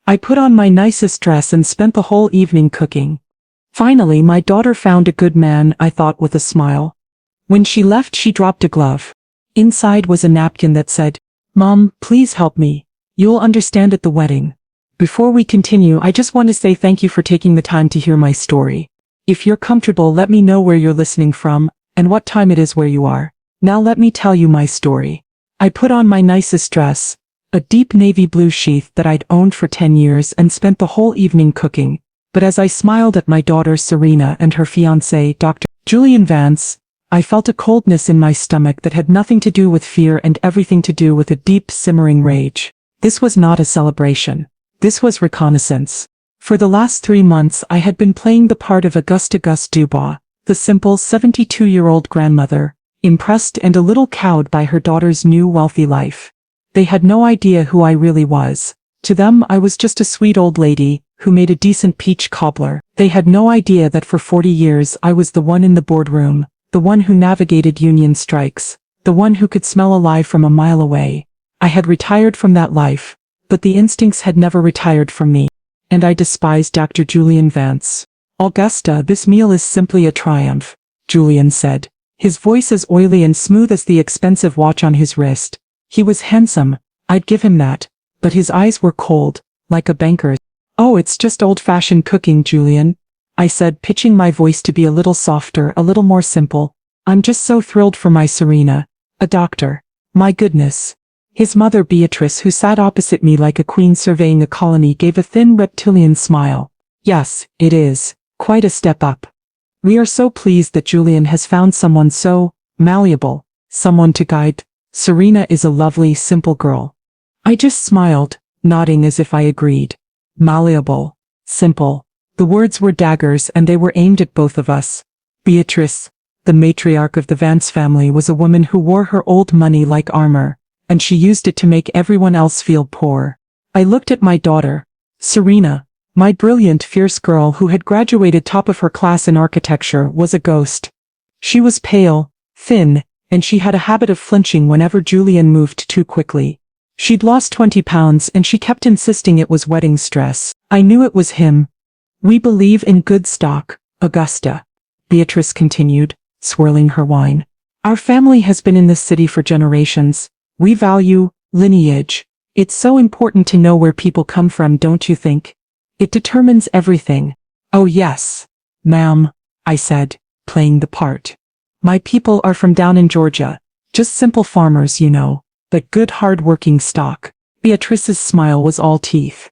I put on my nicest dress and spent the whole evening cooking. Finally, my daughter found a good man, I thought with a smile. When she left, she dropped a glove. Inside was a napkin that said, "Mom, please help me. You'll understand at the wedding." Before we continue, I just want to say thank you for taking the time to hear my story. If you're comfortable, let me know where you're listening from, and what time it is where you are. Now let me tell you my story. I put on my nicest dress, a deep navy blue sheath that I'd owned for 10 years, and spent the whole evening cooking. But as I smiled at my daughter Serena and her fiancé, Dr. Julian Vance, I felt a coldness in my stomach that had nothing to do with fear and everything to do with a deep, simmering rage. This was not a celebration. This was reconnaissance. For the last 3 months I had been playing the part of Augusta Gus Dubois, the simple 72-year-old grandmother, impressed and a little cowed by her daughter's new wealthy life. They had no idea who I really was. To them I was just a sweet old lady who made a decent peach cobbler. They had no idea that for 40 years I was the one in the boardroom, the one who navigated union strikes, the one who could smell a lie from a mile away. I had retired from that life, but the instincts had never retired from me. And I despised Dr. Julian Vance. "Augusta, this meal is simply a triumph," Julian said, his voice as oily and smooth as the expensive watch on his wrist. He was handsome, I'd give him that, but his eyes were cold, like a banker's. "Oh, it's just old-fashioned cooking, Julian," I said, pitching my voice to be a little softer, a little more simple. "I'm just so thrilled for my Serena. A doctor. My goodness." His mother Beatrice, who sat opposite me like a queen surveying a colony, gave a thin reptilian smile. "Yes, it is. Quite a step up. We are so pleased that Julian has found someone so malleable, someone to guide. Serena is a lovely, simple girl." I just smiled, nodding as if I agreed. Malleable. Simple. The words were daggers, and they were aimed at both of us. Beatrice, the matriarch of the Vance family, was a woman who wore her old money like armor, and she used it to make everyone else feel poor. I looked at my daughter, Serena. My brilliant, fierce girl who had graduated top of her class in architecture was a ghost. She was pale, thin, and she had a habit of flinching whenever Julian moved too quickly. She'd lost 20 pounds and she kept insisting it was wedding stress. I knew it was him. "We believe in good stock, Augusta," Beatrice continued, swirling her wine. "Our family has been in this city for generations. We value lineage. It's so important to know where people come from, don't you think? It determines everything." "Oh yes, ma'am," I said, playing the part. "My people are from down in Georgia. Just simple farmers, you know, but good hard-working stock." Beatrice's smile was all teeth.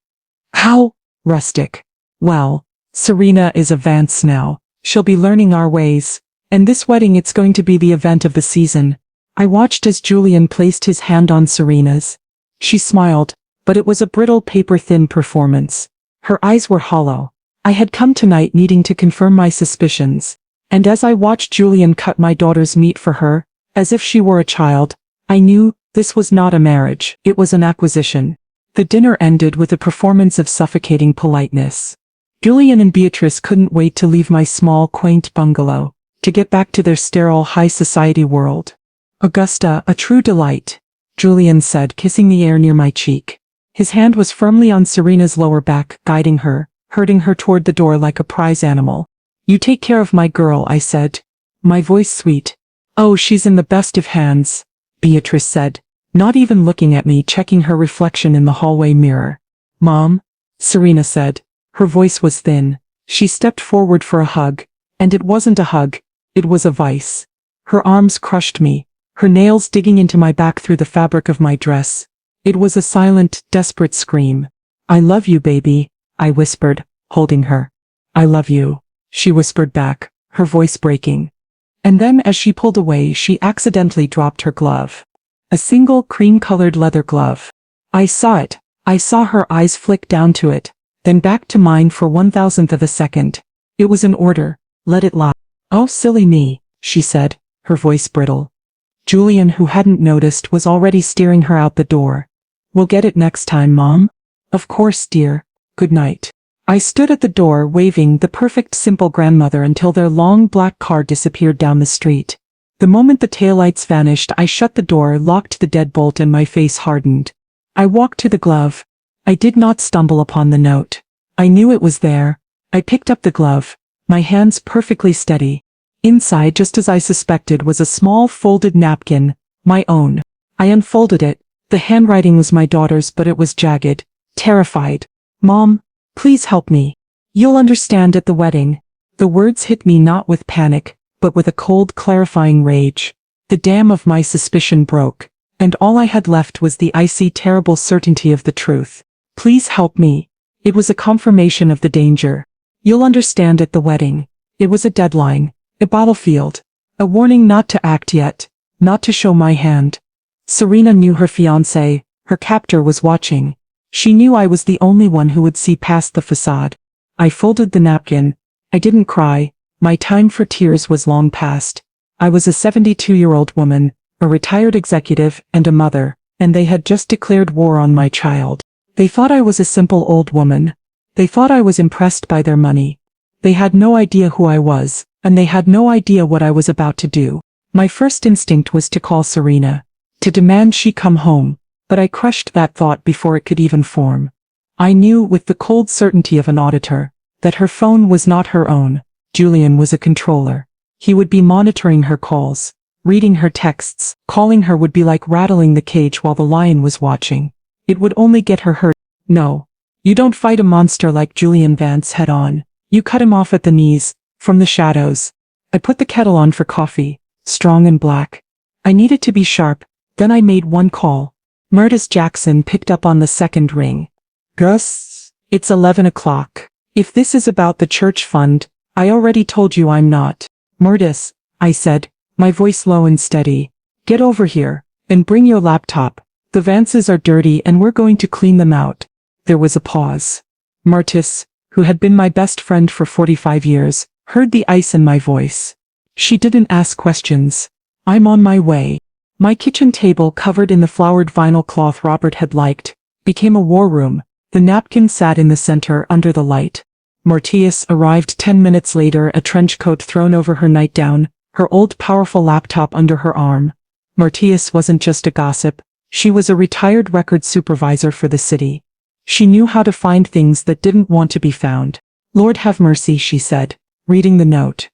"How rustic. Well, Serena is a Vance now. She'll be learning our ways. And this wedding, it's going to be the event of the season." I watched as Julian placed his hand on Serena's. She smiled, but it was a brittle, paper-thin performance. Her eyes were hollow. I had come tonight needing to confirm my suspicions. And as I watched Julian cut my daughter's meat for her, as if she were a child, I knew this was not a marriage, it was an acquisition. The dinner ended with a performance of suffocating politeness. Julian and Beatrice couldn't wait to leave my small, quaint bungalow, to get back to their sterile high society world. "Augusta, a true delight," Julian said, kissing the air near my cheek. His hand was firmly on Serena's lower back, guiding her, herding her toward the door like a prize animal. "You take care of my girl," I said, my voice sweet. "Oh, she's in the best of hands," Beatrice said, not even looking at me, checking her reflection in the hallway mirror. "Mom," Serena said. Her voice was thin. She stepped forward for a hug, and it wasn't a hug, it was a vice. Her arms crushed me, her nails digging into my back through the fabric of my dress. It was a silent, desperate scream. "I love you, baby," I whispered, holding her. "I love you," she whispered back, her voice breaking. And then as she pulled away, she accidentally dropped her glove. A single cream-colored leather glove. I saw it. I saw her eyes flick down to it, then back to mine for 1,000th of a second. It was an order. Let it lie. "Oh, silly me," she said, her voice brittle. Julian, who hadn't noticed, was already steering her out the door. "We'll get it next time, Mom." "Of course, dear. Good night." I stood at the door, waving, the perfect simple grandmother, until their long black car disappeared down the street. The moment the taillights vanished, I shut the door, locked the deadbolt, and my face hardened. I walked to the glove. I did not stumble upon the note. I knew it was there. I picked up the glove, my hands perfectly steady. Inside, just as I suspected, was a small folded napkin, my own. I unfolded it. The handwriting was my daughter's, but it was jagged. Terrified. Mom, please help me. You'll understand at the wedding. The words hit me not with panic, but with a cold, clarifying rage. The dam of my suspicion broke, and all I had left was the icy, terrible certainty of the truth. Please help me. It was a confirmation of the danger. You'll understand at the wedding. It was a deadline, a battlefield, a warning not to act yet, not to show my hand. Serena knew her fiancé, her captor, was watching. She knew I was the only one who would see past the facade. I folded the napkin. I didn't cry. My time for tears was long past. I was a 72-year-old woman, a retired executive, and a mother, and they had just declared war on my child. They thought I was a simple old woman. They thought I was impressed by their money. They had no idea who I was, and they had no idea what I was about to do. My first instinct was to call Serena, to demand she come home, but I crushed that thought before it could even form. I knew, with the cold certainty of an auditor, that her phone was not her own. Julian was a controller. He would be monitoring her calls, reading her texts. Calling her would be like rattling the cage while the lion was watching. It would only get her hurt. No. You don't fight a monster like Julian Vance head on. You cut him off at the knees, from the shadows. I put the kettle on for coffee, strong and black. I needed to be sharp. Then I made one call. Murtis Jackson picked up on the second ring. Gus, it's 11 o'clock. If this is about the church fund, I already told you I'm not. Murtis, I said, my voice low and steady. Get over here, and bring your laptop. The Vances are dirty and we're going to clean them out. There was a pause. Murtis, who had been my best friend for 45 years, heard the ice in my voice. She didn't ask questions. I'm on my way. My kitchen table, covered in the flowered vinyl cloth Robert had liked, became a war room. The napkin sat in the center under the light. Mortius arrived 10 minutes later, a trench coat thrown over her nightgown, her old powerful laptop under her arm. Mortius wasn't just a gossip. She was a retired record supervisor for the city. She knew how to find things that didn't want to be found. Lord have mercy, she said, reading the note.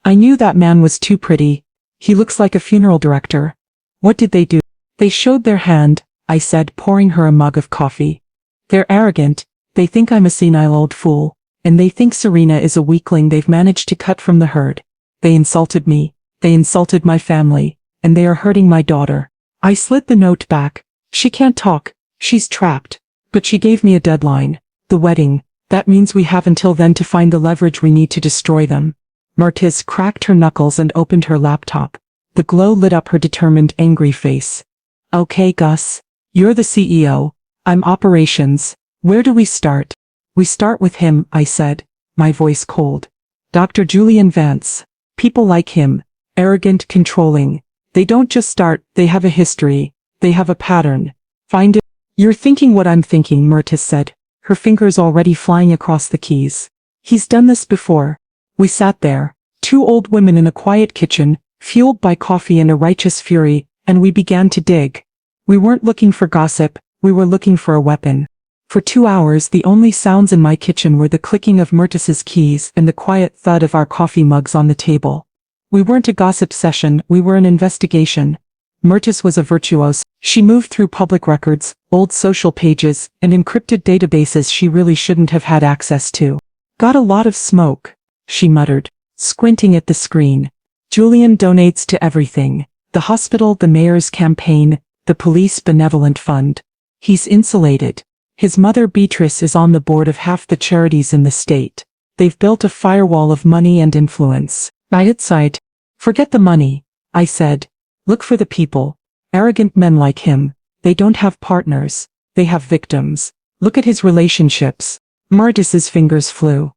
I knew that man was too pretty. He looks like a funeral director. What did they do? They showed their hand, I said, pouring her a mug of coffee. They're arrogant. They think I'm a senile old fool. And they think Serena is a weakling they've managed to cut from the herd. They insulted me. They insulted my family. And they are hurting my daughter. I slid the note back. She can't talk. She's trapped. But she gave me a deadline. The wedding. That means we have until then to find the leverage we need to destroy them. Murtis cracked her knuckles and opened her laptop. The glow lit up her determined, angry face. Okay, Gus. You're the CEO. I'm operations. Where do we start? We start with him, I said, my voice cold. Dr. Julian Vance. People like him. Arrogant, controlling. They don't just start, they have a history. They have a pattern. Find it. You're thinking what I'm thinking, Murtis said, her fingers already flying across the keys. He's done this before. We sat there, two old women in a quiet kitchen, fueled by coffee and a righteous fury, and we began to dig. We weren't looking for gossip, we were looking for a weapon. For 2 hours the only sounds in my kitchen were the clicking of Murtis's keys and the quiet thud of our coffee mugs on the table. We weren't a gossip session, we were an investigation. Murtis was a virtuoso. She moved through public records, old social pages, and encrypted databases she really shouldn't have had access to. Got a lot of smoke, she muttered, squinting at the screen. Julian donates to everything. The hospital, the mayor's campaign, the police benevolent fund. He's insulated. His mother Beatrice is on the board of half the charities in the state. They've built a firewall of money and influence. I had sighed. Forget the money, I said. Look for the people. Arrogant men like him. They don't have partners. They have victims. Look at his relationships. Murtis's fingers flew.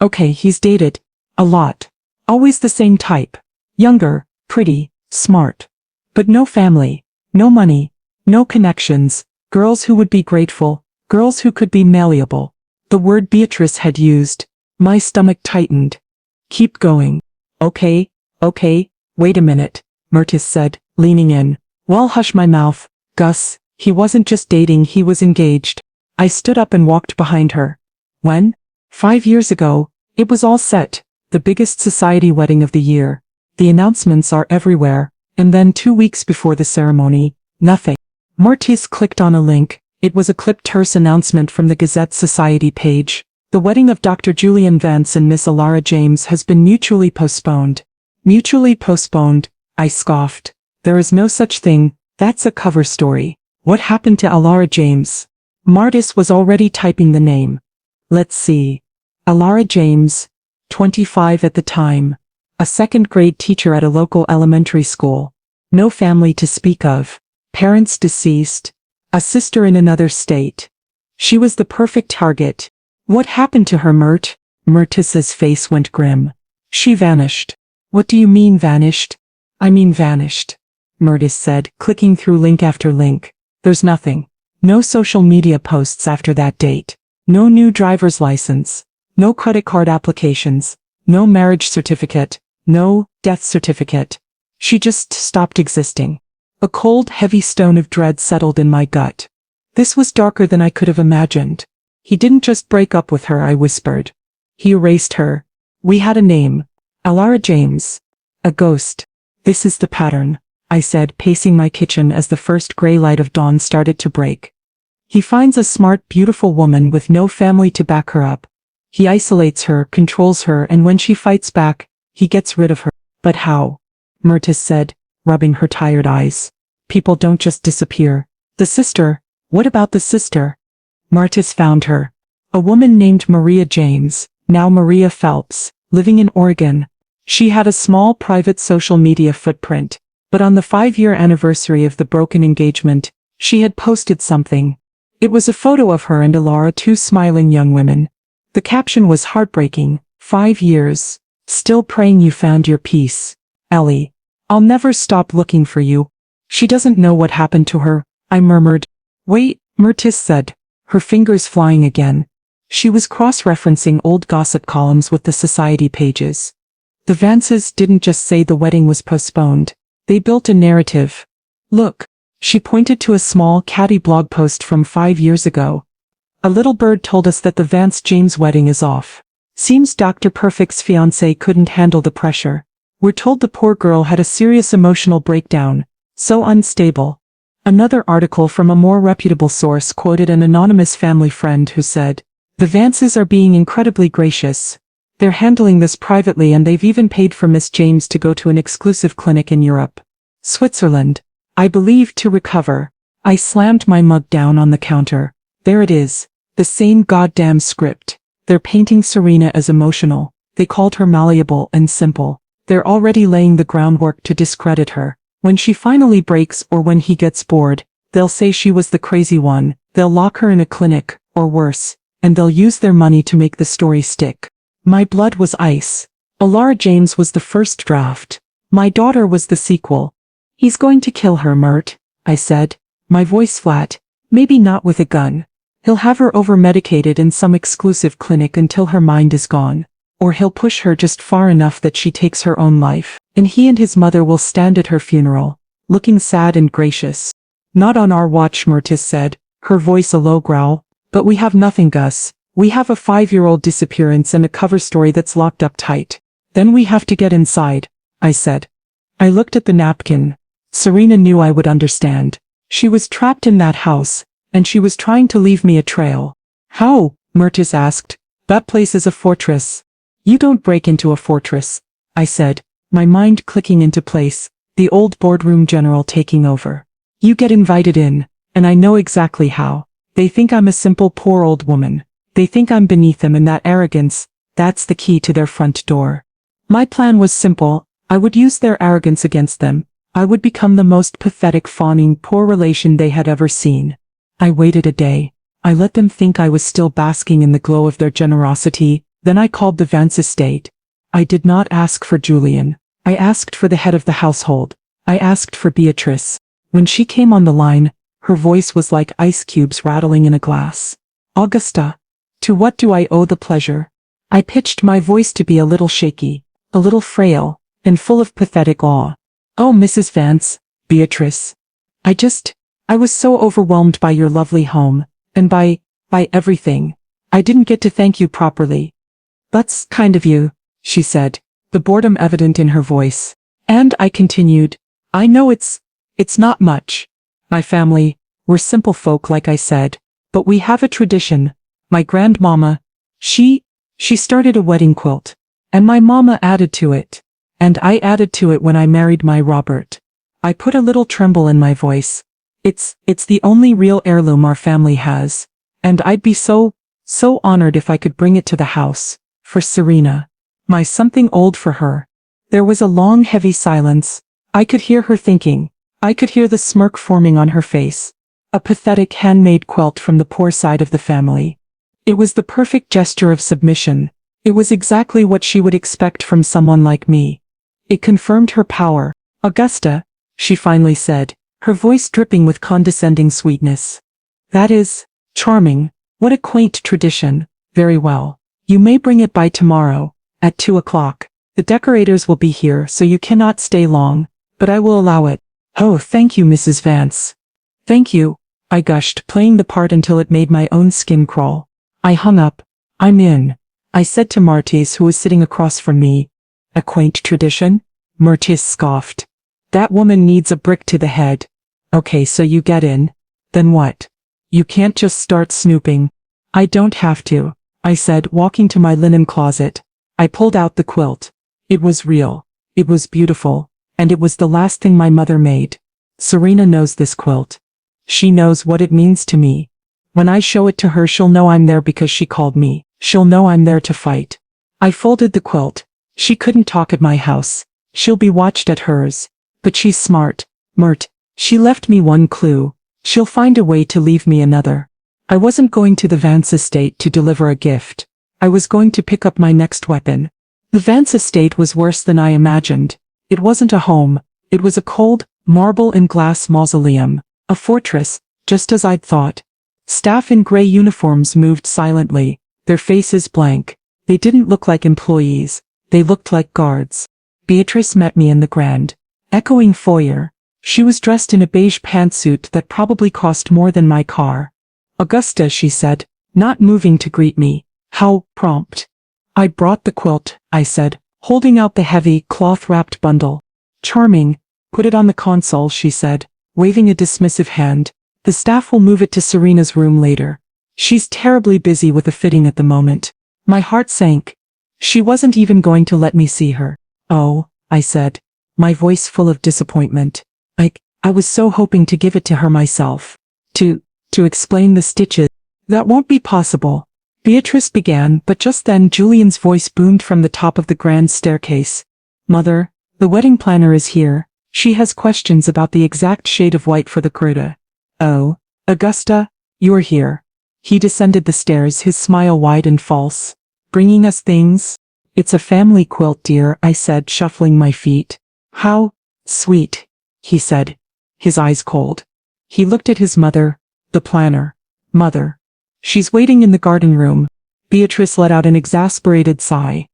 Okay, he's dated. A lot. Always the same type. Younger, pretty, smart. But no family. No money. No connections. Girls who would be grateful. Girls who could be malleable. The word Beatrice had used. My stomach tightened. Keep going. Okay, wait a minute, Murtis said, leaning in. Well, hush my mouth, Gus. He wasn't just dating, he was engaged. I stood up and walked behind her. When? 5 years ago. It was all set. The biggest society wedding of the year. The announcements are everywhere. And then 2 weeks before the ceremony, nothing. Mortis clicked on a link. It was a clipped terse announcement from the Gazette Society page. The wedding of Dr. Julian Vance and Miss Alara James has been mutually postponed. Mutually postponed, I scoffed. There is no such thing. That's a cover story. What happened to Alara James? Martis was already typing the name. Let's see. Alara James, 25 at the time. A second-grade teacher at a local elementary school. No family to speak of. Parents deceased. A sister in another state. She was the perfect target. What happened to her, Mert? Mertis's face went grim. She vanished. What do you mean vanished? I mean vanished. Mertis said, clicking through link after link. There's nothing. No social media posts after that date. No new driver's license. No credit card applications. No marriage certificate. No death certificate. She just stopped existing. A cold, heavy stone of dread settled in my gut. This was darker than I could have imagined. He didn't just break up with her, I whispered. He erased her. We had a name. Alara James. A ghost. This is the pattern, I said, pacing my kitchen as the first gray light of dawn started to break. He finds a smart, beautiful woman with no family to back her up. He isolates her, controls her, and when she fights back, he gets rid of her. But how? Mertis said, rubbing her tired eyes. People don't just disappear. The sister, what about the sister? Martis found her. A woman named Maria James, now Maria Phelps, living in Oregon. She had a small private social media footprint, but on the 5-year anniversary of the broken engagement, she had posted something. It was a photo of her and Alara, two smiling young women. The caption was heartbreaking. 5 years. Still praying you found your peace. Ellie. I'll never stop looking for you. She doesn't know what happened to her, I murmured. Wait, Mertis said, her fingers flying again. She was cross-referencing old gossip columns with the society pages. The Vances didn't just say the wedding was postponed. They built a narrative. Look. She pointed to a small, catty blog post from 5 years ago. A little bird told us that the Vance James wedding is off. Seems Dr. Perfect's fiancé couldn't handle the pressure. We're told the poor girl had a serious emotional breakdown. So unstable. Another article from a more reputable source quoted an anonymous family friend who said, the Vances are being incredibly gracious. They're handling this privately and they've even paid for Miss James to go to an exclusive clinic in Europe. Switzerland. I believe to recover. I slammed my mug down on the counter. There it is. The same goddamn script. They're painting Serena as emotional. They called her malleable and simple. They're already laying the groundwork to discredit her. When she finally breaks or when he gets bored, they'll say she was the crazy one. They'll lock her in a clinic, or worse, and they'll use their money to make the story stick. My blood was ice. Alara James was the first draft. My daughter was the sequel. He's going to kill her, Mert, I said, my voice flat. Maybe not with a gun. He'll have her over-medicated in some exclusive clinic until her mind is gone. Or he'll push her just far enough that she takes her own life, and he and his mother will stand at her funeral, looking sad and gracious. Not on our watch, Mertis said, her voice a low growl. But we have nothing, Gus. We have a 5-year-old disappearance and a cover story that's locked up tight. Then we have to get inside, I said. I looked at the napkin. Serena knew I would understand. She was trapped in that house, and she was trying to leave me a trail. How? Mertis asked. That place is a fortress. You don't break into a fortress, I said, my mind clicking into place, the old boardroom general taking over. You get invited in, and I know exactly how. They think I'm a simple poor old woman. They think I'm beneath them, and that arrogance, that's the key to their front door. My plan was simple. I would use their arrogance against them. I would become the most pathetic, fawning, poor relation they had ever seen. I waited a day. I let them think I was still basking in the glow of their generosity. Then I called the Vance estate. I did not ask for Julian. I asked for the head of the household. I asked for Beatrice. When she came on the line, her voice was like ice cubes rattling in a glass. Augusta. To what do I owe the pleasure? I pitched my voice to be a little shaky, a little frail, and full of pathetic awe. Oh, Mrs. Vance, Beatrice. I was so overwhelmed by your lovely home, and by By everything. I didn't get to thank you properly. That's kind of you, she said, the boredom evident in her voice. And I continued, I know it's not much. My family, we're simple folk like I said, but we have a tradition. My grandmama, she started a wedding quilt. And my mama added to it. And I added to it when I married my Robert. I put a little tremble in my voice. It's the only real heirloom our family has. And I'd be so honored if I could bring it to the house. For Serena. My something old for her. There was a long heavy silence. I could hear her thinking. I could hear the smirk forming on her face. A pathetic handmade quilt from the poor side of the family. It was the perfect gesture of submission. It was exactly what she would expect from someone like me. It confirmed her power. Augusta, she finally said, her voice dripping with condescending sweetness. That is charming. What a quaint tradition. Very well. You may bring it by tomorrow, at 2 o'clock. The decorators will be here, so you cannot stay long, but I will allow it. Oh, thank you, Mrs. Vance. Thank you, I gushed, playing the part until it made my own skin crawl. I hung up. I'm in, I said to Martis, who was sitting across from me. A quaint tradition? Martis scoffed. That woman needs a brick to the head. Okay, so you get in. Then what? You can't just start snooping. I don't have to, I said, walking to my linen closet. I pulled out the quilt. It was real. It was beautiful. And it was the last thing my mother made. Serena knows this quilt. She knows what it means to me. When I show it to her, she'll know I'm there because she called me. She'll know I'm there to fight. I folded the quilt. She couldn't talk at my house. She'll be watched at hers. But she's smart. Mert. She left me one clue. She'll find a way to leave me another. I wasn't going to the Vance estate to deliver a gift. I was going to pick up my next weapon. The Vance estate was worse than I imagined. It wasn't a home. It was a cold, marble and glass mausoleum. A fortress, just as I'd thought. Staff in gray uniforms moved silently, their faces blank. They didn't look like employees. They looked like guards. Beatrice met me in the grand, echoing foyer. She was dressed in a beige pantsuit that probably cost more than my car. Augusta, she said, not moving to greet me. How prompt. I brought the quilt, I said, holding out the heavy, cloth-wrapped bundle. Charming. Put it on the console, she said, waving a dismissive hand. The staff will move it to Serena's room later. She's terribly busy with a fitting at the moment. My heart sank. She wasn't even going to let me see her. Oh, I said, my voice full of disappointment. I was so hoping to give it to her myself. To explain the stitches. That won't be possible. Beatrice began, but just then Julian's voice boomed from the top of the grand staircase. Mother, the wedding planner is here. She has questions about the exact shade of white for the gruta. Oh, Augusta, you're here. He descended the stairs, his smile wide and false. Bringing us things? It's a family quilt, dear, I said, shuffling my feet. How sweet, he said, his eyes cold. He looked at his mother, the planner. Mother. She's waiting in the garden room. Beatrice let out an exasperated sigh.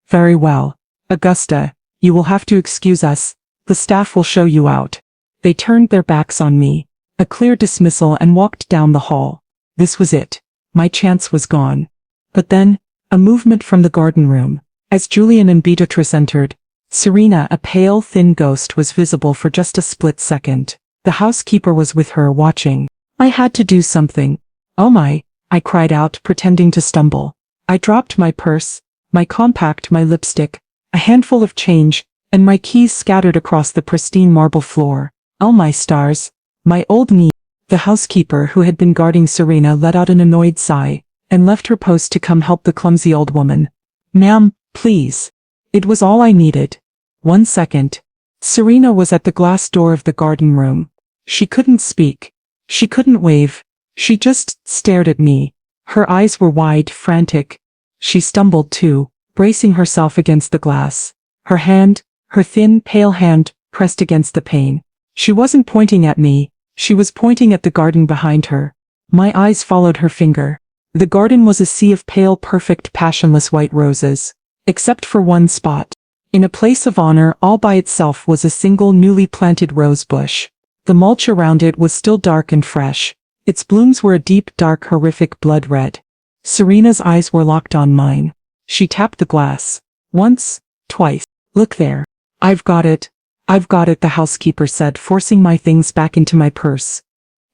Very well. Augusta, you will have to excuse us. The staff will show you out. They turned their backs on me. A clear dismissal and walked down the hall. This was it. My chance was gone. But then, a movement from the garden room. As Julian and Beatrice entered, Serena, a pale, thin ghost, was visible for just a split second. The housekeeper was with her, watching. I had to do something. Oh my, I cried out, pretending to stumble. I dropped my purse, my compact, my lipstick, a handful of change, and my keys scattered across the pristine marble floor. Oh my stars. My old niece, the housekeeper who had been guarding Serena, let out an annoyed sigh, and left her post to come help the clumsy old woman. Ma'am, please. It was all I needed. 1 second. Serena was at the glass door of the garden room. She couldn't speak. She couldn't wave. She just stared at me. Her eyes were wide, frantic. She stumbled too, bracing herself against the glass. Her hand, her thin, pale hand, pressed against the pane. She wasn't pointing at me. She was pointing at the garden behind her. My eyes followed her finger. The garden was a sea of pale, perfect, passionless white roses. Except for one spot. In a place of honor all by itself was a single newly planted rose bush. The mulch around it was still dark and fresh. Its blooms were a deep, dark, horrific blood red. Serena's eyes were locked on mine. She tapped the glass. Once, twice. Look there. I've got it. I've got it, the housekeeper said, forcing my things back into my purse.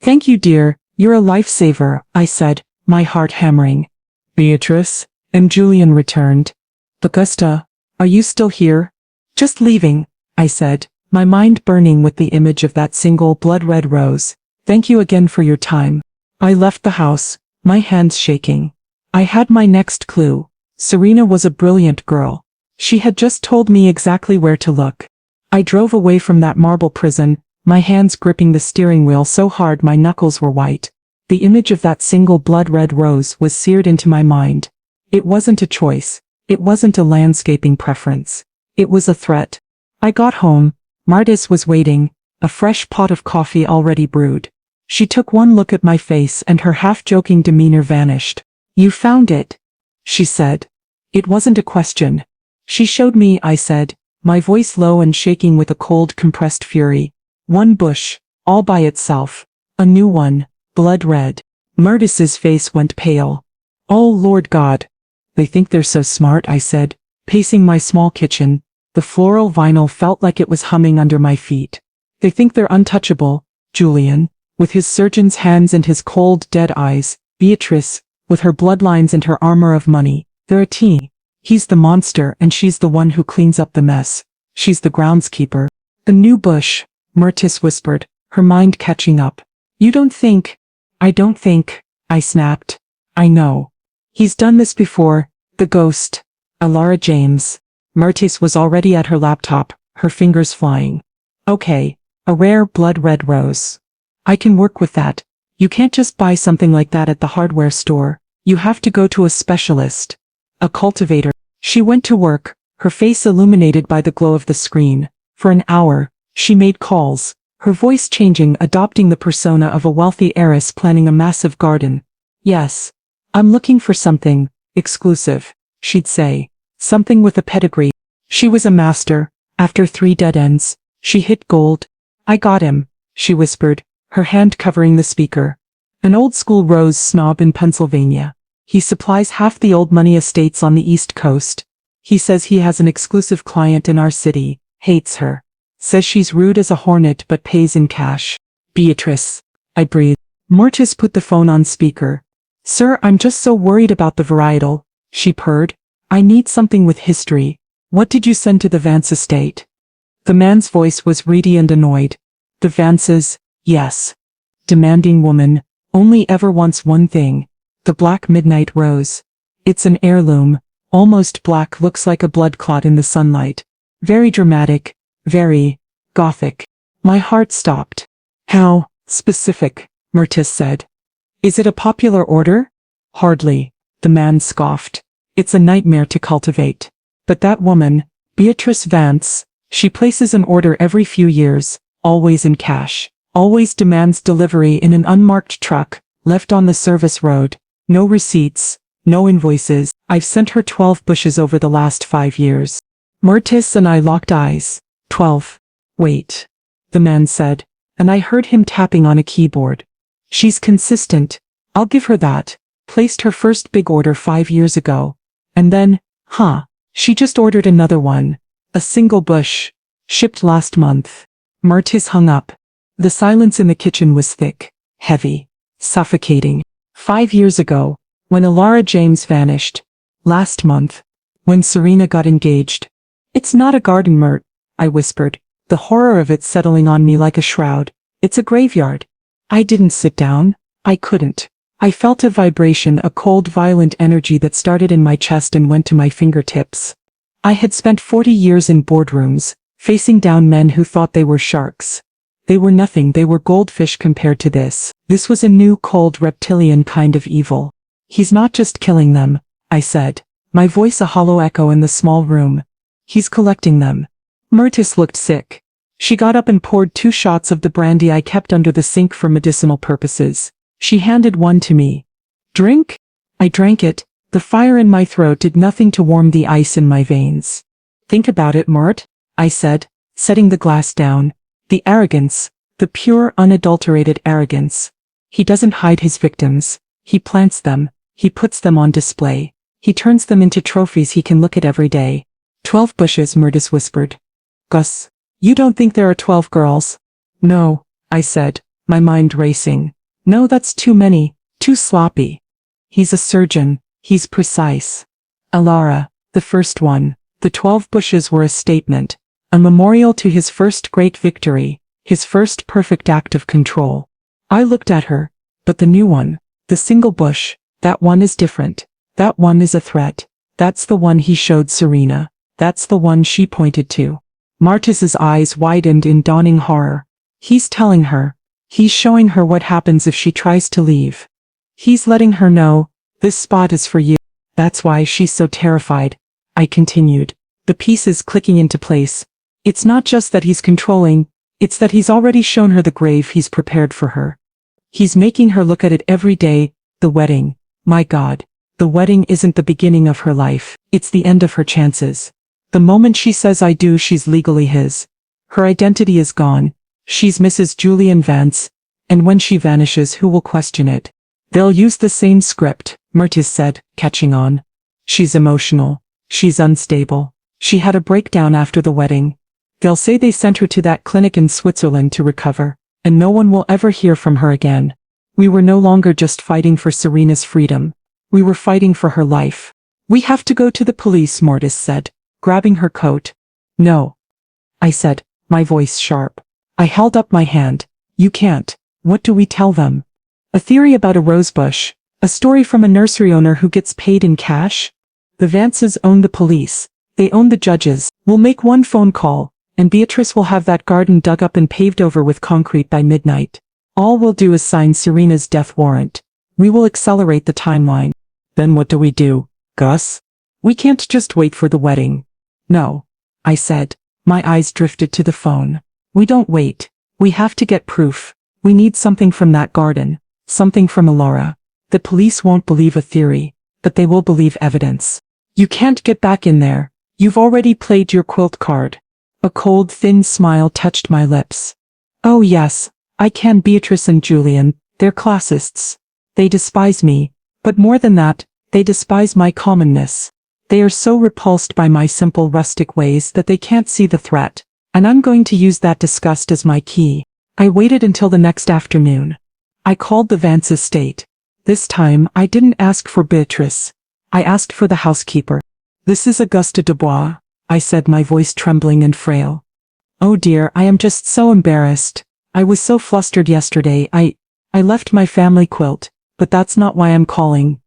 Thank you, dear. You're a lifesaver, I said, my heart hammering. Beatrice? And Julian returned. Augusta, are you still here? Just leaving, I said, my mind burning with the image of that single blood-red rose. Thank you again for your time. I left the house, my hands shaking. I had my next clue. Serena was a brilliant girl. She had just told me exactly where to look. I drove away from that marble prison, my hands gripping the steering wheel so hard my knuckles were white. The image of that single blood-red rose was seared into my mind. It wasn't a choice. It wasn't a landscaping preference. It was a threat. I got home. Martis was waiting, a fresh pot of coffee already brewed. She took one look at my face and her half-joking demeanor vanished. You found it, she said. It wasn't a question. She showed me, I said, my voice low and shaking with a cold, compressed fury. One bush, all by itself. A new one, blood red. Martis's face went pale. Oh, Lord God. They think they're so smart, I said, pacing my small kitchen. The floral vinyl felt like it was humming under my feet. They think they're untouchable, Julian, with his surgeon's hands and his cold, dead eyes. Beatrice, with her bloodlines and her armor of money. They're a team. He's the monster and she's the one who cleans up the mess. She's the groundskeeper. The new bush, Martis whispered, her mind catching up. You don't think? I don't think, I snapped. I know. He's done this before, the ghost. Alara James. Martis was already at her laptop, her fingers flying. Okay, a rare blood-red rose. I can work with that. You can't just buy something like that at the hardware store. You have to go to a specialist. A cultivator. She went to work, her face illuminated by the glow of the screen. For an hour, she made calls, her voice changing, adopting the persona of a wealthy heiress planning a massive garden. Yes. I'm looking for something exclusive, she'd say. Something with a pedigree. She was a master. After 3 dead ends, she hit gold. I got him, she whispered, her hand covering the speaker. An old-school rose snob in Pennsylvania. He supplies half the old money estates on the East Coast. He says he has an exclusive client in our city, hates her. Says she's rude as a hornet but pays in cash. Beatrice. I breathed. Martis put the phone on speaker. Sir, I'm just so worried about the varietal, she purred. I need something with history. What did you send to the Vance estate? The man's voice was reedy and annoyed. The Vances, yes. Demanding woman, only ever wants one thing. The black midnight rose. It's an heirloom, almost black, looks like a blood clot in the sunlight. Very dramatic, very gothic. My heart stopped. How specific, Martis said. Is it a popular order? Hardly, the man scoffed. It's a nightmare to cultivate. But that woman, Beatrice Vance, she places an order every few years, always in cash, always demands delivery in an unmarked truck, left on the service road. No receipts, no invoices. I've sent her 12 bushes over the last 5 years. Martis and I locked eyes. 12. Wait. The man said, and I heard him tapping on a keyboard. She's consistent. I'll give her that. Placed her first big order 5 years ago. And then, she just ordered another one. A single bush. Shipped last month. Martis hung up. The silence in the kitchen was thick, heavy, suffocating. 5 years ago, when Alara James vanished. Last month, when Serena got engaged. It's not a garden, Mert, I whispered, the horror of it settling on me like a shroud. It's a graveyard. I didn't sit down. I couldn't. I felt a vibration, a cold, violent energy that started in my chest and went to my fingertips. I had spent 40 years in boardrooms, facing down men who thought they were sharks. They were nothing, they were goldfish compared to this. This was a new, cold, reptilian kind of evil. He's not just killing them, I said, my voice a hollow echo in the small room. He's collecting them. Martis looked sick. She got up and poured 2 shots of the brandy I kept under the sink for medicinal purposes. She handed one to me. Drink? I drank it. The fire in my throat did nothing to warm the ice in my veins. Think about it, Mort, I said, setting the glass down. The arrogance, the pure, unadulterated arrogance. He doesn't hide his victims. He plants them. He puts them on display. He turns them into trophies he can look at every day. 12 bushes, Murtis whispered. Gus, you don't think there are 12 girls? No, I said, my mind racing. No, that's too many, too sloppy. He's a surgeon. He's precise. Alara, the first one. The 12 bushes were a statement, a memorial to his first great victory, his first perfect act of control. I looked at her, but the new one, the single bush, that one is different. That one is a threat. That's the one he showed Serena. That's the one she pointed to. Martis's eyes widened in dawning horror. He's telling her. He's showing her what happens if she tries to leave. He's letting her know, this spot is for you. That's why she's so terrified. I continued, the pieces clicking into place. It's not just that he's controlling, it's that he's already shown her the grave he's prepared for her. He's making her look at it every day, the wedding. My God, the wedding isn't the beginning of her life, it's the end of her chances. The moment she says I do, she's legally his. Her identity is gone. She's Mrs. Julian Vance, and when she vanishes, who will question it? They'll use the same script, Murtis said, catching on. She's emotional. She's unstable. She had a breakdown after the wedding. They'll say they sent her to that clinic in Switzerland to recover, and no one will ever hear from her again. We were no longer just fighting for Serena's freedom. We were fighting for her life. We have to go to the police, Murtis said, grabbing her coat. No. I said, my voice sharp. I held up my hand. You can't. What do we tell them? A theory about a rosebush. A story from a nursery owner who gets paid in cash? The Vances own the police. They own the judges. We'll make one phone call, and Beatrice will have that garden dug up and paved over with concrete by midnight. All we'll do is sign Serena's death warrant. We will accelerate the timeline. Then what do we do, Gus? We can't just wait for the wedding. No, I said. My eyes drifted to the phone. We don't wait. We have to get proof. We need something from that garden. Something from Alara. The police won't believe a theory, but they will believe evidence. You can't get back in there. You've already played your quilt card. A cold, thin smile touched my lips. Oh yes, I can. Beatrice and Julian, they're classists. They despise me, but more than that, they despise my commonness. They are so repulsed by my simple rustic ways that they can't see the threat, and I'm going to use that disgust as my key. I waited until the next afternoon. I called the Vance estate. This time, I didn't ask for Beatrice. I asked for the housekeeper. This is Augusta Dubois, I said, my voice trembling and frail. Oh dear, I am just so embarrassed. I was so flustered yesterday. I left my family quilt, but that's not why I'm calling.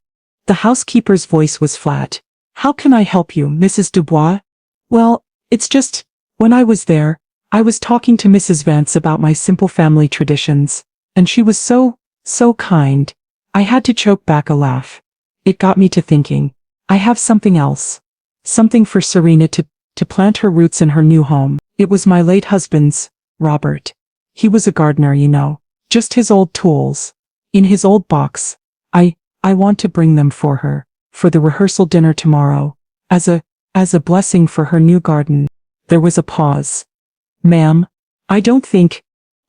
The housekeeper's voice was flat. How can I help you, Mrs. Dubois? Well, it's just, when I was there, I was talking to Mrs. Vance about my simple family traditions, and she was so kind. I had to choke back a laugh. It got me to thinking. I have something else. Something for Serena to plant her roots in her new home. It was my late husband's, Robert. He was a gardener, you know. Just his old tools. In his old box. I want to bring them for her, for the rehearsal dinner tomorrow, as a blessing for her new garden. There was a pause. Ma'am, I don't think...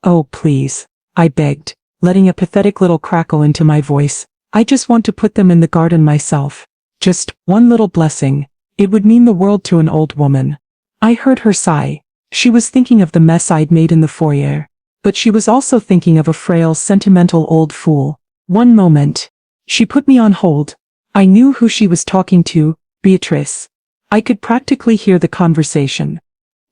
Oh, please, I begged, letting a pathetic little crackle into my voice. I just want to put them in the garden myself. Just one little blessing. It would mean the world to an old woman. I heard her sigh. She was thinking of the mess I'd made in the foyer. But she was also thinking of a frail, sentimental old fool. One moment. She put me on hold. I knew who she was talking to, Beatrice. I could practically hear the conversation.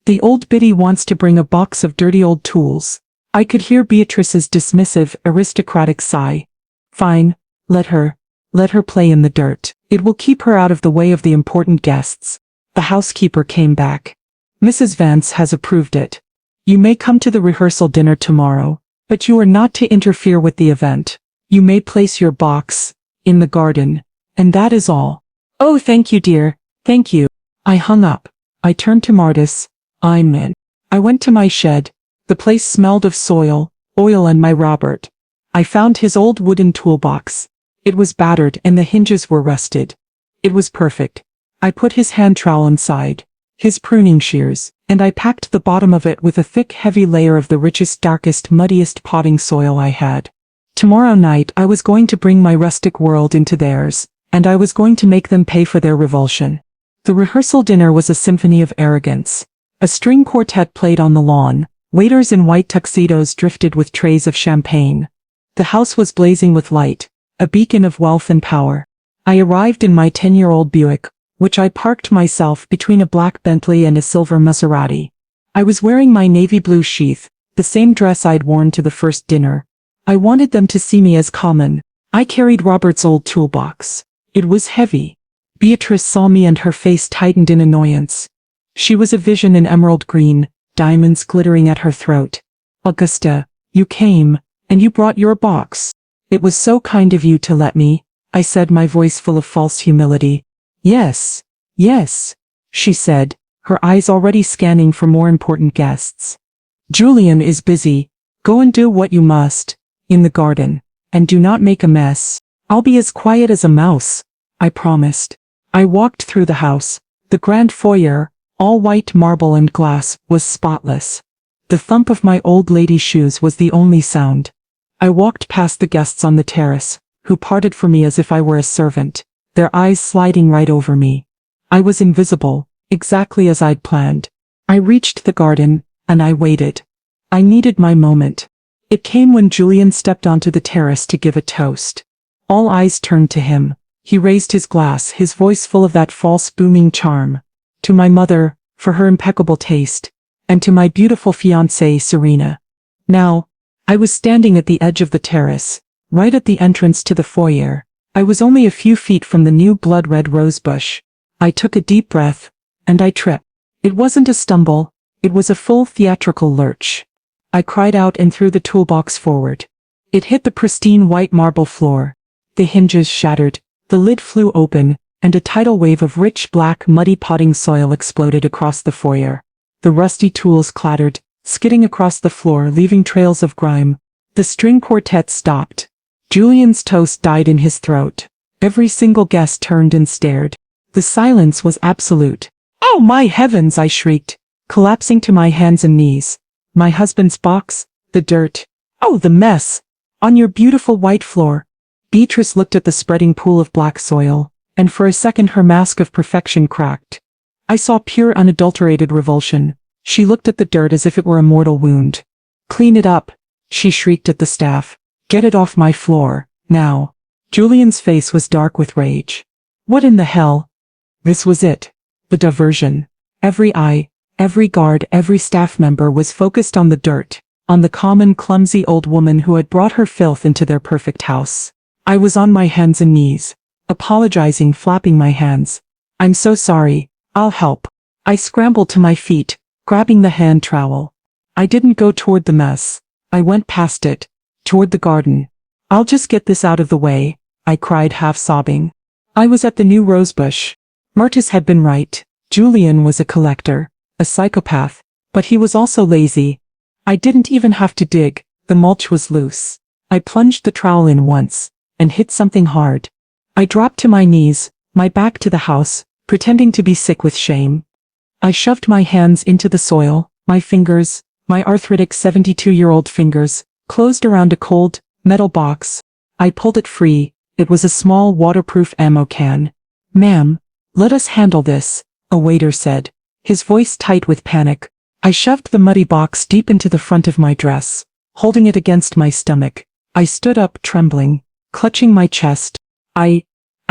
The old biddy wants to bring a box of dirty old tools. I could hear Beatrice's dismissive, aristocratic sigh. Fine, let her play in the dirt. It will keep her out of the way of the important guests. The housekeeper came back. Mrs. Vance has approved it. You may come to the rehearsal dinner tomorrow, but you are not to interfere with the event. You may place your box in the garden, and that is all. Oh, thank you, dear. Thank you. I hung up. I turned to Martis. I'm in. I went to my shed. The place smelled of soil, oil, and my Robert. I found his old wooden toolbox. It was battered and the hinges were rusted. It was perfect. I put his hand trowel inside, his pruning shears, and I packed the bottom of it with a thick, heavy layer of the richest, darkest, muddiest potting soil I had. Tomorrow night I was going to bring my rustic world into theirs, and I was going to make them pay for their revulsion. The rehearsal dinner was a symphony of arrogance. A string quartet played on the lawn, waiters in white tuxedos drifted with trays of champagne. The house was blazing with light, a beacon of wealth and power. I arrived in my 10-year-old Buick, which I parked myself between a black Bentley and a silver Maserati. I was wearing my navy blue sheath, the same dress I'd worn to the first dinner. I wanted them to see me as common. I carried Robert's old toolbox. It was heavy. Beatrice saw me and her face tightened in annoyance. She was a vision in emerald green, diamonds glittering at her throat. Augusta, you came, and you brought your box. It was so kind of you to let me, I said, my voice full of false humility. Yes, she said, her eyes already scanning for more important guests. Julian is busy. Go and do what you must, in the garden, and do not make a mess. I'll be as quiet as a mouse, I promised. I walked through the house. The grand foyer, all white marble and glass, was spotless. The thump of my old lady's shoes was the only sound. I walked past the guests on the terrace, who parted for me as if I were a servant, their eyes sliding right over me. I was invisible, exactly as I'd planned. I reached the garden, and I waited. I needed my moment. It came when Julian stepped onto the terrace to give a toast. All eyes turned to him. He raised his glass, his voice full of that false booming charm. To my mother, for her impeccable taste, and to my beautiful fiancée, Serena. Now, I was standing at the edge of the terrace, right at the entrance to the foyer. I was only a few feet from the new blood-red rose bush. I took a deep breath, and I tripped. It wasn't a stumble, it was a full theatrical lurch. I cried out and threw the toolbox forward. It hit the pristine white marble floor. The hinges shattered, the lid flew open, and a tidal wave of rich black muddy potting soil exploded across the foyer. The rusty tools clattered, skidding across the floor, leaving trails of grime. The string quartet stopped. Julian's toast died in his throat. Every single guest turned and stared. The silence was absolute. Oh my heavens, I shrieked, collapsing to my hands and knees. My husband's box, the dirt. Oh, the mess. On your beautiful white floor. Beatrice looked at the spreading pool of black soil, and for a second her mask of perfection cracked. I saw pure unadulterated revulsion. She looked at the dirt as if it were a mortal wound. Clean it up, she shrieked at the staff. Get it off my floor, now. Julian's face was dark with rage. What in the hell? This was it. The diversion. Every eye, every guard, every staff member was focused on the dirt, on the common, clumsy old woman who had brought her filth into their perfect house. I was on my hands and knees, apologizing, flapping my hands. I'm so sorry, I'll help. I scrambled to my feet, grabbing the hand trowel. I didn't go toward the mess. I went past it, toward the garden. I'll just get this out of the way, I cried, half sobbing. I was at the new rosebush. Mertis had been right. Julian was a collector, a psychopath, but he was also lazy. I didn't even have to dig, the mulch was loose. I plunged the trowel in once, and hit something hard. I dropped to my knees, my back to the house, pretending to be sick with shame. I shoved my hands into the soil, my fingers, my arthritic 72-year-old fingers, closed around a cold, metal box. I pulled it free. It was a small waterproof ammo can. Ma'am, let us handle this, a waiter said, his voice tight with panic. I shoved the muddy box deep into the front of my dress, holding it against my stomach. I stood up, trembling, clutching my chest. I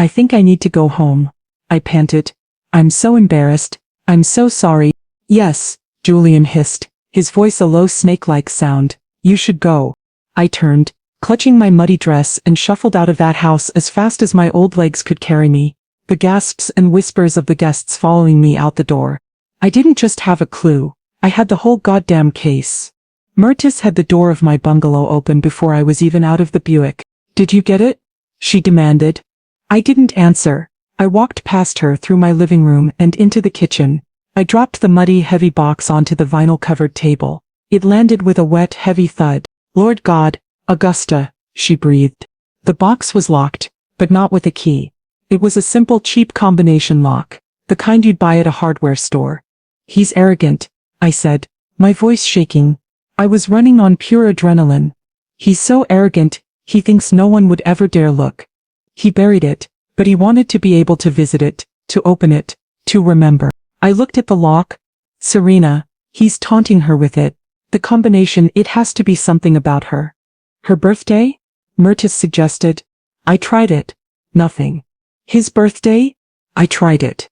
think I need to go home, I panted. I'm so embarrassed. I'm so sorry. Yes, Julian hissed, his voice a low snake-like sound. You should go. I turned, clutching my muddy dress, and shuffled out of that house as fast as my old legs could carry me, the gasps and whispers of the guests following me out the door. I didn't just have a clue. I had the whole goddamn case. Mertis had the door of my bungalow open before I was even out of the Buick. Did you get it? She demanded. I didn't answer. I walked past her through my living room and into the kitchen. I dropped the muddy, heavy box onto the vinyl-covered table. It landed with a wet, heavy thud. Lord God, Augusta, she breathed. The box was locked, but not with a key. It was a simple, cheap combination lock, the kind you'd buy at a hardware store. He's arrogant, I said, my voice shaking. I was running on pure adrenaline. He's so arrogant, He thinks no one would ever dare look. He buried it, but he wanted to be able to visit it, to open it, to remember. I looked at the lock. Serena, he's taunting her with it. The combination, it has to be something about her. Her birthday? Myrtis suggested. I tried it. Nothing. His birthday? I tried it.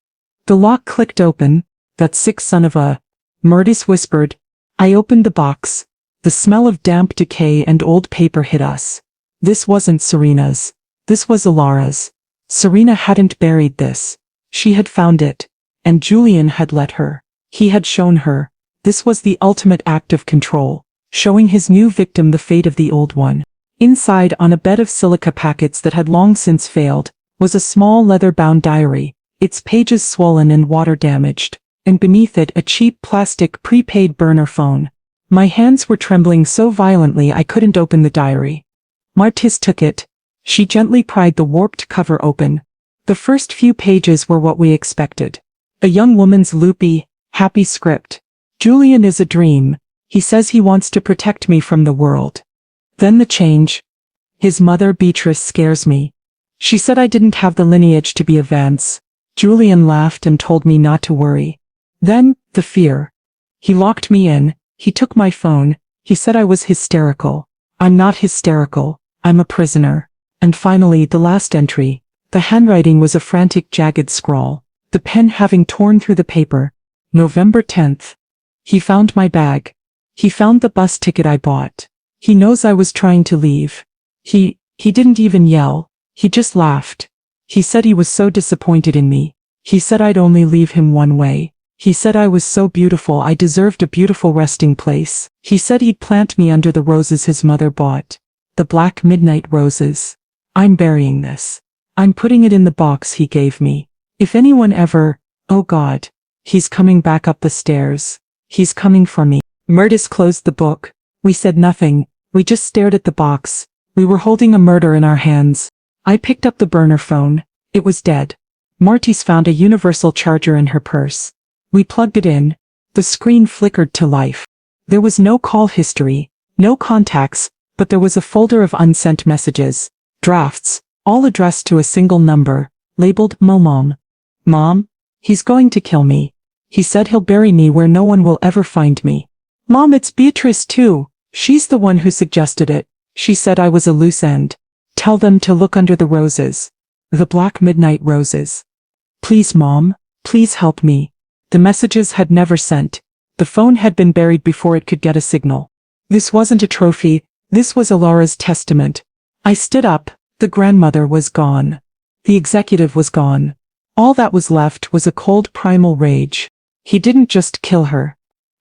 The lock clicked open. That sick son of a... Myrtis whispered. I opened the box. The smell of damp decay and old paper hit us. This wasn't Serena's. This was Ilara's. Serena hadn't buried this. She had found it. And Julian had let her. He had shown her. This was the ultimate act of control, showing his new victim the fate of the old one. Inside, on a bed of silica packets that had long since failed, was a small leather-bound diary, its pages swollen and water-damaged, and beneath it a cheap plastic prepaid burner phone. My hands were trembling so violently I couldn't open the diary. Myrtis took it. She gently pried the warped cover open. The first few pages were what we expected. A young woman's loopy, happy script. Julian is a dream. He says he wants to protect me from the world. Then the change. His mother Beatrice scares me. She said I didn't have the lineage to be a Vance. Julian laughed and told me not to worry. Then, the fear. He locked me in. He took my phone. He said I was hysterical. I'm not hysterical. I'm a prisoner. And finally, the last entry. The handwriting was a frantic, jagged scrawl, the pen having torn through the paper. November 10th. He found my bag. He found the bus ticket I bought. He knows I was trying to leave. He didn't even yell. He just laughed. He said he was so disappointed in me. He said I'd only leave him one way. He said I was so beautiful I deserved a beautiful resting place. He said he'd plant me under the roses his mother bought. The black midnight roses. I'm burying this. I'm putting it in the box he gave me. If anyone ever... Oh God. He's coming back up the stairs. He's coming for me. Myrtis closed the book. We said nothing. We just stared at the box. We were holding a murder in our hands. I picked up the burner phone. It was dead. Myrtis found a universal charger in her purse. We plugged it in. The screen flickered to life. There was no call history, no contacts, but there was a folder of unsent messages, drafts, all addressed to a single number, labeled Mom. Mom? He's going to kill me. He said he'll bury me where no one will ever find me. Mom, it's Beatrice too. She's the one who suggested it. She said I was a loose end. Tell them to look under the roses. The black midnight roses. Please, Mom. Please help me. The messages had never sent. The phone had been buried before it could get a signal. This wasn't a trophy. This was Ilara's testament. I stood up. The grandmother was gone. The executive was gone. All that was left was a cold primal rage. He didn't just kill her.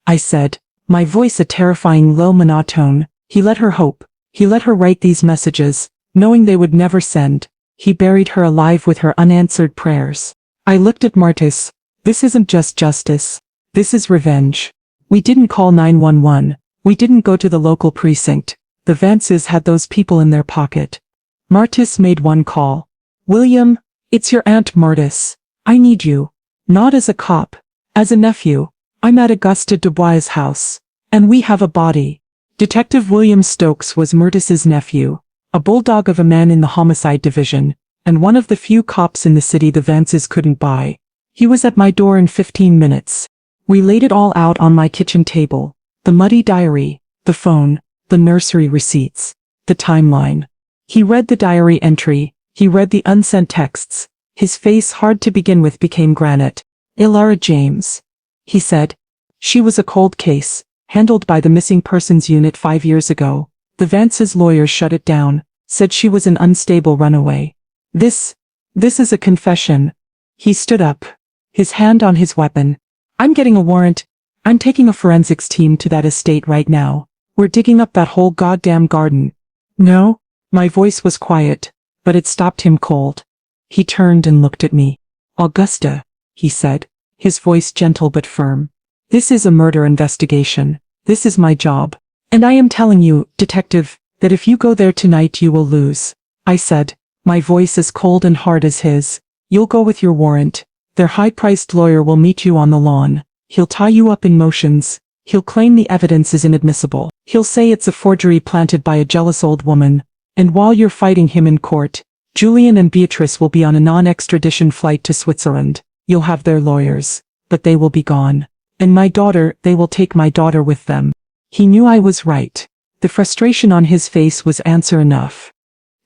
I said, my voice a terrifying low monotone. He let her hope. He let her write these messages, knowing they would never send. He buried her alive with her unanswered prayers. I looked at Myrtis. This isn't just justice. This is revenge. We didn't call 911. We didn't go to the local precinct. The Vances had those people in their pocket. Myrtis made one call. William, it's your Aunt Myrtis. I need you. Not as a cop. As a nephew. I'm at Augusta Dubois' house. And we have a body. Detective William Stokes was Myrtis's nephew. A bulldog of a man in the homicide division. And one of the few cops in the city the Vances couldn't buy. He was at my door in 15 minutes. We laid it all out on my kitchen table. The muddy diary, the phone, the nursery receipts, the timeline. He read the diary entry. He read the unsent texts. His face, hard to begin with, became granite. Ilara James. He said. She was a cold case, handled by the Missing Persons Unit 5 years ago. The Vance's lawyer shut it down, said she was an unstable runaway. This is a confession. He stood up, his hand on his weapon. I'm getting a warrant. I'm taking a forensics team to that estate right now. We're digging up that whole goddamn garden. No? My voice was quiet, but it stopped him cold. He turned and looked at me. Augusta, he said, his voice gentle but firm. This is a murder investigation. This is my job. And I am telling you, detective, that if you go there tonight you will lose. I said, my voice as cold and hard as his. You'll go with your warrant. Their high-priced lawyer will meet you on the lawn. He'll tie you up in motions. He'll claim the evidence is inadmissible. He'll say it's a forgery planted by a jealous old woman. And while you're fighting him in court, Julian and Beatrice will be on a non-extradition flight to Switzerland. You'll have their lawyers, but they will be gone. And my daughter, they will take my daughter with them. He knew I was right. The frustration on his face was answer enough.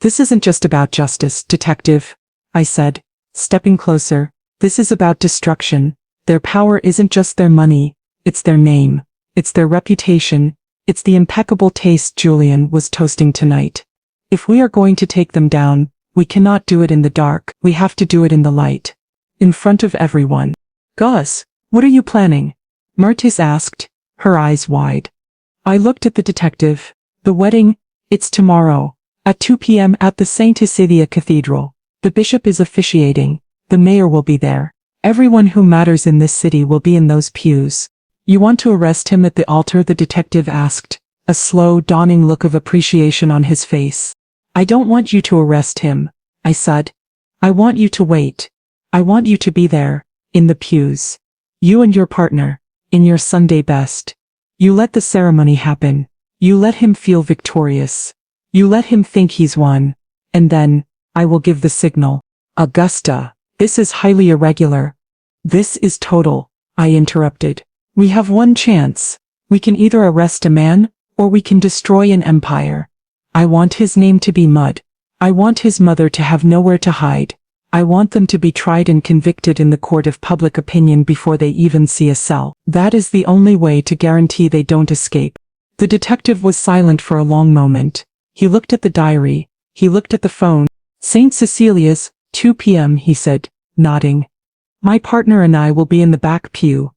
This isn't just about justice, detective, I said, stepping closer. This is about destruction. Their power isn't just their money, it's their name, it's their reputation, it's the impeccable taste Julian was toasting tonight. If we are going to take them down, we cannot do it in the dark, we have to do it in the light. In front of everyone. Gus, what are you planning? Mertis asked, her eyes wide. I looked at the detective. The wedding, it's tomorrow, at 2 p.m. at the Saint Cecilia Cathedral. The bishop is officiating. The mayor will be there. Everyone who matters in this city will be in those pews. You want to arrest him at the altar? The detective asked, a slow, dawning look of appreciation on his face. I don't want you to arrest him, I said. I want you to wait. I want you to be there, in the pews. You and your partner, in your Sunday best. You let the ceremony happen. You let him feel victorious. You let him think he's won. And then, I will give the signal. Augusta, this is highly irregular. This is total, I interrupted. We have one chance. We can either arrest a man, or we can destroy an empire. I want his name to be mud. I want his mother to have nowhere to hide. I want them to be tried and convicted in the court of public opinion before they even see a cell. That is the only way to guarantee they don't escape. The detective was silent for a long moment. He looked at the diary. He looked at the phone. St. Cecilia's, 2 p.m., he said, nodding. My partner and I will be in the back pew.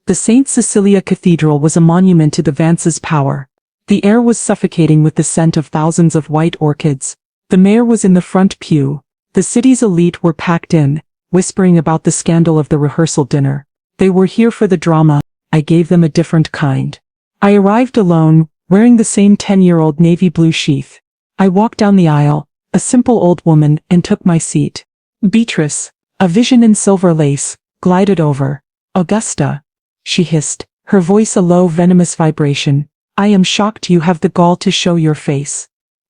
The St. Cecilia Cathedral was a monument to the Vances' power. The air was suffocating with the scent of thousands of white orchids. The mayor was in the front pew. The city's elite were packed in, whispering about the scandal of the rehearsal dinner. They were here for the drama. I gave them a different kind. I arrived alone, wearing the same 10-year-old navy blue sheath. I walked down the aisle, a simple old woman, and took my seat. Beatrice, a vision in silver lace, glided over. Augusta, she hissed, her voice a low venomous vibration. I am shocked you have the gall to show your face.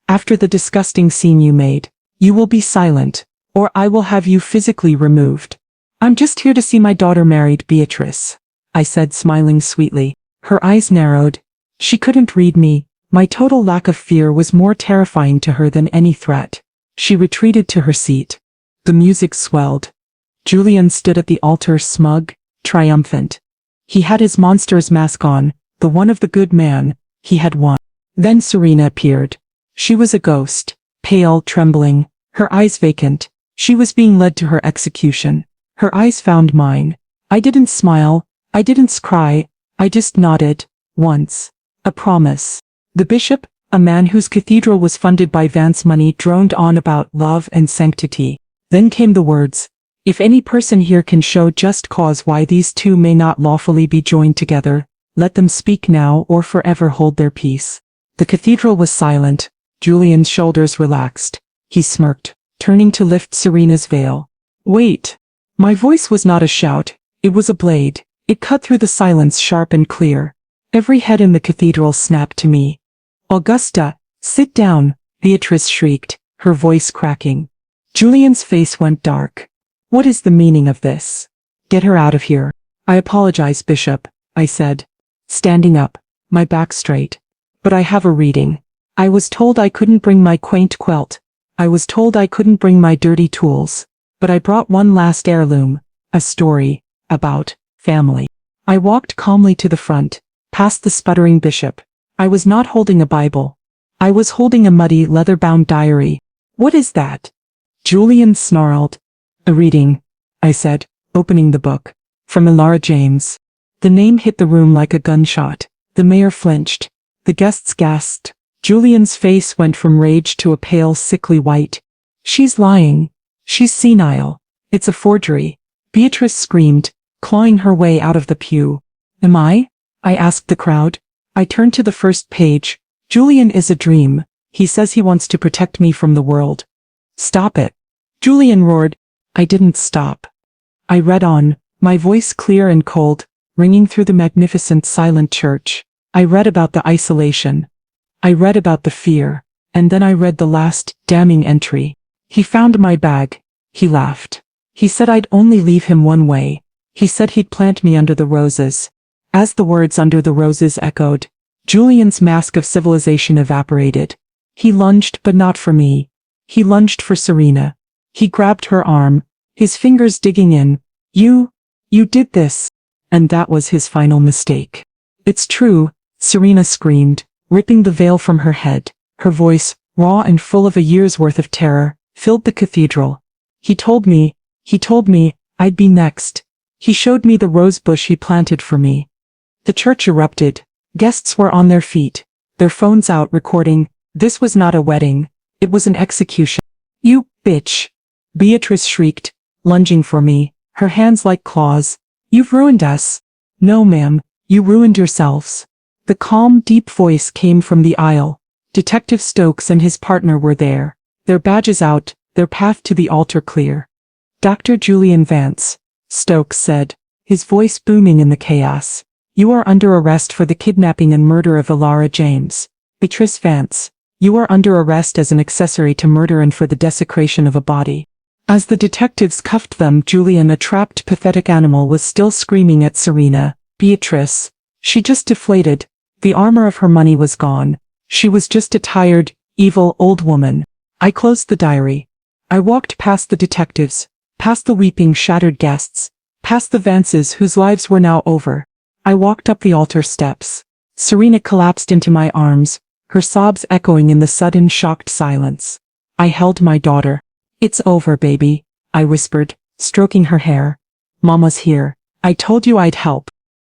After the disgusting scene you made, you will be silent, or I will have you physically removed. I'm just here to see my daughter married, Beatrice, I said, smiling sweetly. Her eyes narrowed. She couldn't read me. My total lack of fear was more terrifying to her than any threat. She retreated to her seat. The music swelled. Julian stood at the altar, smug, triumphant. He had his monster's mask on, the one of the good man. He had won. Then Serena appeared. She was a ghost, pale, trembling, her eyes vacant. She was being led to her execution. Her eyes found mine. I didn't smile. I didn't cry. I just nodded, once. A promise. The bishop, a man whose cathedral was funded by Vance money, droned on about love and sanctity. Then came the words, if any person here can show just cause why these two may not lawfully be joined together, let them speak now or forever hold their peace. The cathedral was silent. Julian's shoulders relaxed. He smirked, turning to lift Serena's veil. Wait. My voice was not a shout. It was a blade. It cut through the silence sharp and clear. Every head in the cathedral snapped to me. Augusta, sit down, Beatrice shrieked, her voice cracking. Julian's face went dark. What is the meaning of this? Get her out of here. I apologize, Bishop, I said, standing up, my back straight. But I have a reading. I was told I couldn't bring my quaint quilt. I was told I couldn't bring my dirty tools. But I brought one last heirloom, a story, about family. I walked calmly to the front, past the sputtering bishop. I was not holding a Bible. I was holding a muddy, leather-bound diary. What is that? Julian snarled. A reading, I said, opening the book. From Ilara James. The name hit the room like a gunshot. The mayor flinched. The guests gasped. Julian's face went from rage to a pale, sickly white. She's lying. She's senile. It's a forgery. Beatrice screamed, clawing her way out of the pew. Am I? I asked the crowd. I turned to the first page. Julian is a dream. He says he wants to protect me from the world. Stop it. Julian roared. I didn't stop. I read on, my voice clear and cold, ringing through the magnificent silent church. I read about the isolation. I read about the fear. And then I read the last, damning entry. He found my bag. He laughed. He said I'd only leave him one way. He said he'd plant me under the roses. As the words under the roses echoed, Julian's mask of civilization evaporated. He lunged, but not for me. He lunged for Serena. He grabbed her arm, his fingers digging in. You did this. And that was his final mistake. It's true, Serena screamed, ripping the veil from her head. Her voice, raw and full of a year's worth of terror, filled the cathedral. He told me I'd be next. He showed me the rose bush he planted for me. The church erupted. Guests were on their feet, their phones out recording. This was not a wedding. It was an execution. You bitch! Beatrice shrieked, lunging for me, her hands like claws. You've ruined us. No, ma'am, you ruined yourselves. The calm, deep voice came from the aisle. Detective Stokes and his partner were there, their badges out, their path to the altar clear. Dr. Julian Vance, Stokes said, his voice booming in the chaos. You are under arrest for the kidnapping and murder of Ilara James. Beatrice Vance, you are under arrest as an accessory to murder and for the desecration of a body. As the detectives cuffed them, Julian, a trapped, pathetic animal, was still screaming at Serena. Beatrice. She just deflated. The armor of her money was gone. She was just a tired, evil old woman. I closed the diary. I walked past the detectives, past the weeping, shattered guests, past the Vances whose lives were now over. I walked up the altar steps. Serena collapsed into my arms, her sobs echoing in the sudden, shocked silence. I held my daughter. It's over, baby, I whispered, stroking her hair. Mama's here. I told you I'd help.